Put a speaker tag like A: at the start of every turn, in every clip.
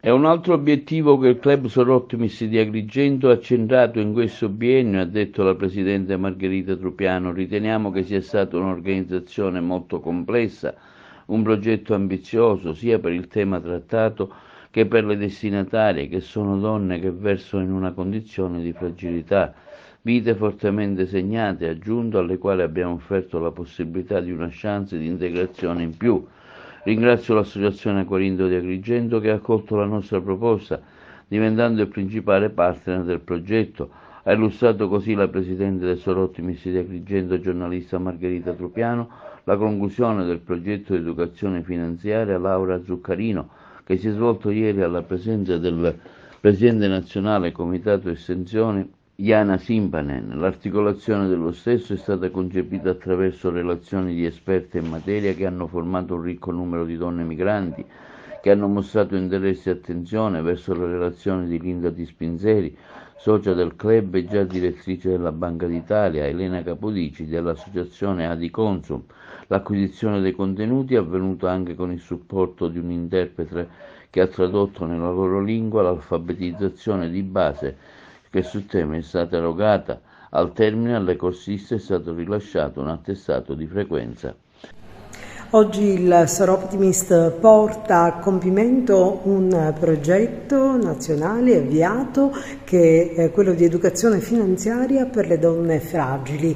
A: È un altro obiettivo che il Club Sono Optimist di Agrigento ha centrato in questo biennio, ha detto la Presidente Margherita Trupiano. Riteniamo che sia stata un'organizzazione molto complessa, un progetto ambizioso sia per il tema trattato che per le destinatarie, che sono donne che versano in una condizione di fragilità, vite fortemente segnate, aggiunto, alle quali abbiamo offerto la possibilità di una chance di integrazione in più. Ringrazio l'Associazione Corinto di Agrigento che ha accolto la nostra proposta, diventando il principale partner del progetto. Ha illustrato così la Presidente del Sono Optimist di Agrigento, giornalista Margherita Trupiano, la conclusione del progetto di educazione finanziaria Laura Zuccarino, che si è svolto ieri alla presenza del Presidente nazionale Comitato Estensione Jana Simpanen. L'articolazione dello stesso è stata concepita attraverso relazioni di esperti in materia che hanno formato un ricco numero di donne migranti, che hanno mostrato interesse e attenzione verso le relazioni di Linda Di Spinzeri, socia del club e già direttrice della Banca d'Italia, Elena Capodici dell'associazione Adiconsum. L'acquisizione dei contenuti è avvenuta anche con il supporto di un interprete che ha tradotto nella loro lingua l'alfabetizzazione di base che sul tema è stata erogata. Al termine alle corsiste è stato rilasciato un attestato di frequenza.
B: Oggi il Sono Optimist porta a compimento un progetto nazionale avviato che è quello di educazione finanziaria per le donne fragili.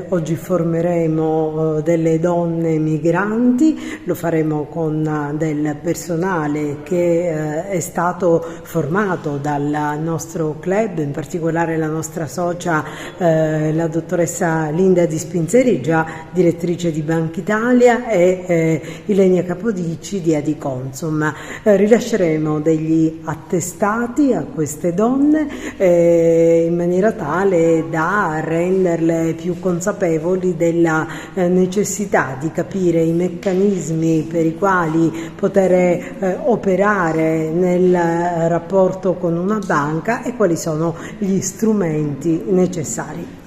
B: Oggi formeremo delle donne migranti, lo faremo con del personale che è stato formato dal nostro club, in particolare la nostra socia, la dottoressa Linda Di Spinzeri, già direttrice di Banca Italia, e Ilenia Capodici di Adiconsum. Rilasceremo degli attestati a queste donne in maniera tale da renderle più consapevoli della necessità di capire i meccanismi per i quali poter operare nel rapporto con una banca e quali sono gli strumenti necessari.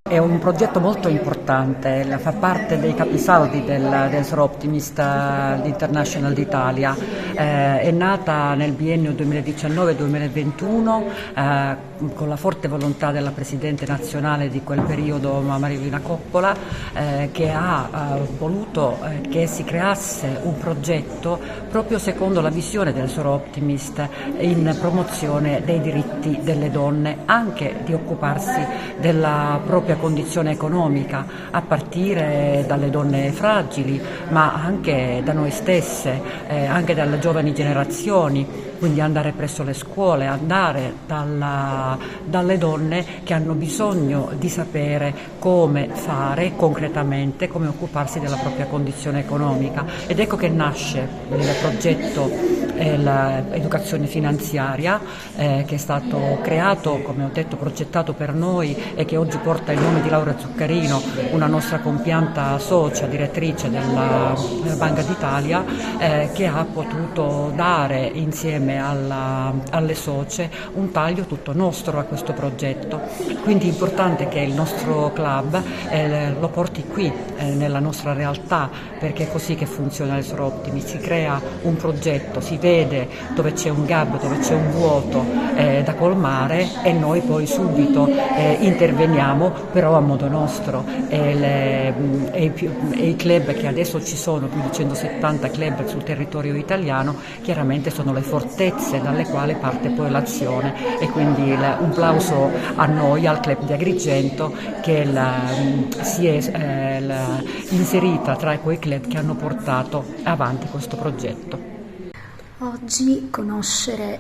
C: È un progetto molto importante, fa parte dei capisaldi del Sono Optimist International d'Italia. È nata nel biennio 2019-2021 con la forte volontà della Presidente nazionale di quel periodo, Marilina Coppola, che ha voluto che si creasse un progetto proprio secondo la visione del Sono Optimist in promozione dei diritti delle donne, anche di occuparsi della propria condizione economica, a partire dalle donne fragili, ma anche da noi stesse, anche dalle giovani generazioni, quindi andare presso le scuole, andare dalle donne che hanno bisogno di sapere come fare concretamente, come occuparsi della propria condizione economica. Ed ecco che nasce il progetto l'educazione finanziaria che è stato creato, come ho detto, progettato per noi e che oggi porta il nome di Laura Zuccarino, una nostra compianta socia, direttrice della Banca d'Italia, che ha potuto dare insieme alle socie un taglio tutto nostro a questo progetto. Quindi è importante che il nostro club lo porti qui nella nostra realtà, perché è così che funziona il Sono Optimist. Si crea un progetto, si vede dove c'è un gap, dove c'è un vuoto da colmare e noi poi subito interveniamo, però a modo nostro. E i club che adesso ci sono, più di 170 club sul territorio italiano, chiaramente sono le fortezze dalle quali parte poi l'azione, e quindi un plauso a noi, al club di Agrigento, che si è inserita tra quei club che hanno portato avanti questo progetto.
D: Oggi conoscere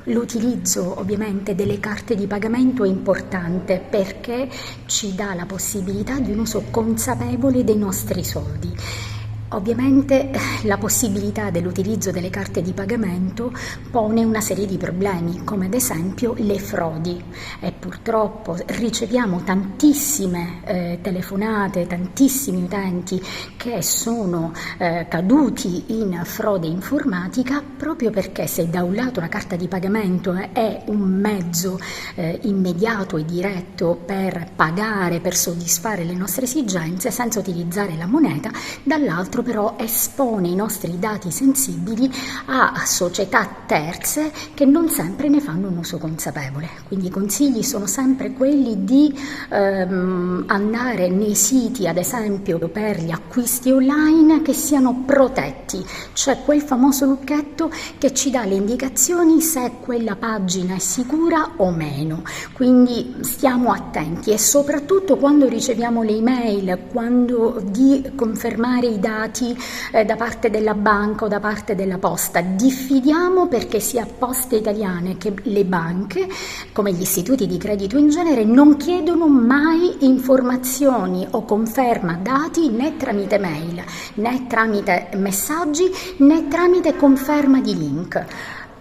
D: l'utilizzo ovviamente delle carte di pagamento è importante, perché ci dà la possibilità di un uso consapevole dei nostri soldi. Ovviamente la possibilità dell'utilizzo delle carte di pagamento pone una serie di problemi, come ad esempio le frodi, e purtroppo riceviamo tantissime telefonate, tantissimi utenti che sono caduti in frode informatica, proprio perché se da un lato una carta di pagamento è un mezzo immediato e diretto per pagare, per soddisfare le nostre esigenze senza utilizzare la moneta, dall'altro dall'altro però espone i nostri dati sensibili a società terze che non sempre ne fanno un uso consapevole. Quindi i consigli sono sempre quelli di andare nei siti, ad esempio per gli acquisti online, che siano protetti, cioè quel famoso lucchetto che ci dà le indicazioni se quella pagina è sicura o meno. Quindi stiamo attenti e soprattutto quando riceviamo le email, quando di confermare i dati da parte della banca o da parte della posta, diffidiamo, perché sia Poste Italiane che le banche, come gli istituti di credito in genere, non chiedono mai informazioni o conferma dati né tramite mail, né tramite messaggi, né tramite conferma di link.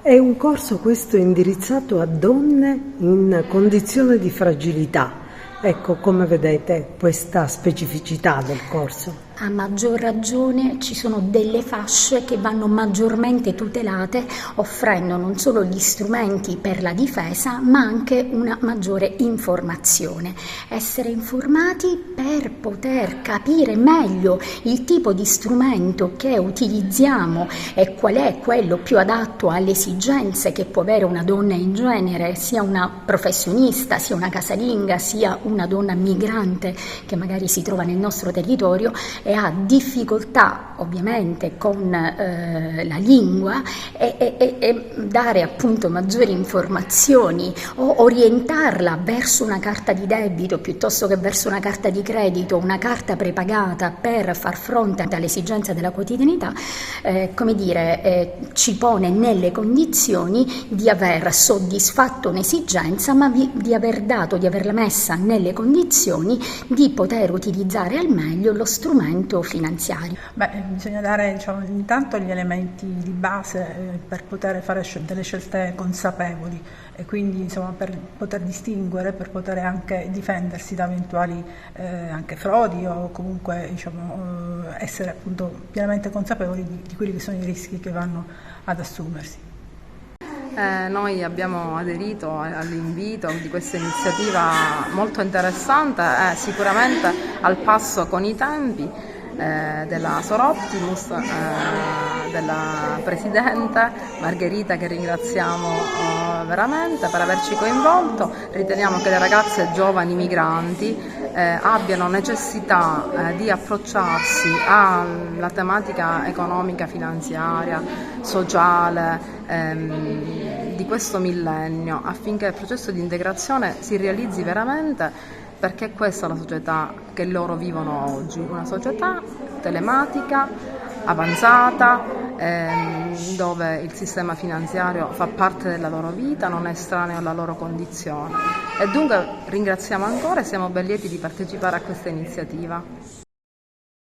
B: È un corso questo indirizzato a donne in condizione di fragilità. Ecco, come vedete questa specificità del corso.
D: A maggior ragione ci sono delle fasce che vanno maggiormente tutelate, offrendo non solo gli strumenti per la difesa, ma anche una maggiore informazione. Essere informati per poter capire meglio il tipo di strumento che utilizziamo e qual è quello più adatto alle esigenze che può avere una donna in genere, sia una professionista, sia una casalinga, sia una donna migrante che magari si trova nel nostro territorio e ha difficoltà ovviamente con la lingua, e dare appunto maggiori informazioni o orientarla verso una carta di debito piuttosto che verso una carta di credito, una carta prepagata per far fronte alle esigenze della quotidianità, ci pone nelle condizioni di aver soddisfatto un'esigenza, ma di averla messa nelle condizioni di poter utilizzare al meglio lo strumento finanziario.
E: Bisogna dare intanto gli elementi di base per poter fare delle scelte consapevoli e quindi per poter distinguere, per poter anche difendersi da eventuali anche frodi o comunque essere appunto pienamente consapevoli di quelli che sono i rischi che vanno ad assumersi.
F: Noi abbiamo aderito all'invito di questa iniziativa molto interessante e sicuramente al passo con i tempi della Soroptimus, della Presidente Margherita, che ringraziamo veramente per averci coinvolto. Riteniamo che le ragazze giovani migranti abbiano necessità di approcciarsi alla tematica economica, finanziaria, sociale di questo millennio, affinché il processo di integrazione si realizzi veramente, perché questa è la società che loro vivono oggi, una società telematica, avanzata, dove il sistema finanziario fa parte della loro vita, non è estraneo alla loro condizione. E dunque ringraziamo ancora e siamo ben lieti di partecipare a questa iniziativa.